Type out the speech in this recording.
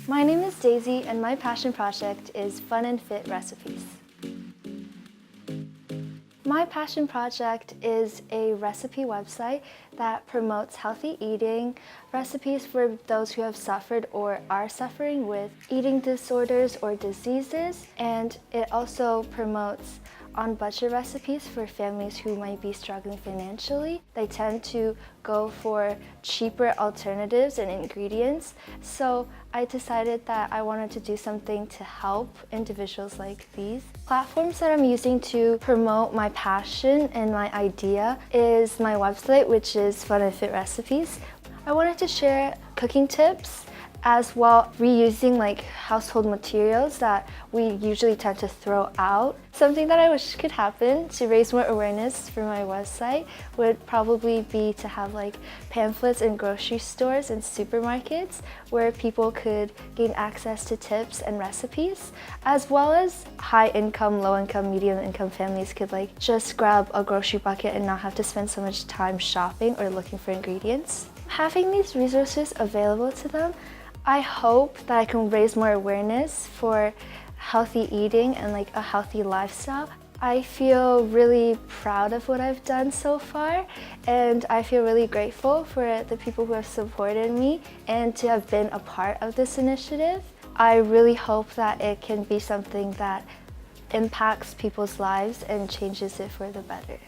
My name is Daisy and my passion project is Fun and Fit Recipes. My passion project is a recipe website that promotes healthy eating, recipes for those who have suffered or are suffering with eating disorders or diseases, and it also promotes on-budget recipes for families who might be struggling financially. They tend to go for cheaper alternatives and ingredients, so I decided that I wanted to do something to help individuals like these. Platforms that I'm using to promote my passion and my idea is my website, which is Fun and Fit Recipes. I wanted to share cooking tips as well, reusing household materials that we usually tend to throw out. Something that I wish could happen to raise more awareness for my website would probably be to have pamphlets in grocery stores and supermarkets where people could gain access to tips and recipes, as well as high income, low income, medium income families could just grab a grocery bucket and not have to spend so much time shopping or looking for ingredients. Having these resources available to them, I hope that I can raise more awareness for healthy eating and a healthy lifestyle. I feel really proud of what I've done so far, and I feel really grateful for the people who have supported me and to have been a part of this initiative. I really hope that it can be something that impacts people's lives and changes it for the better.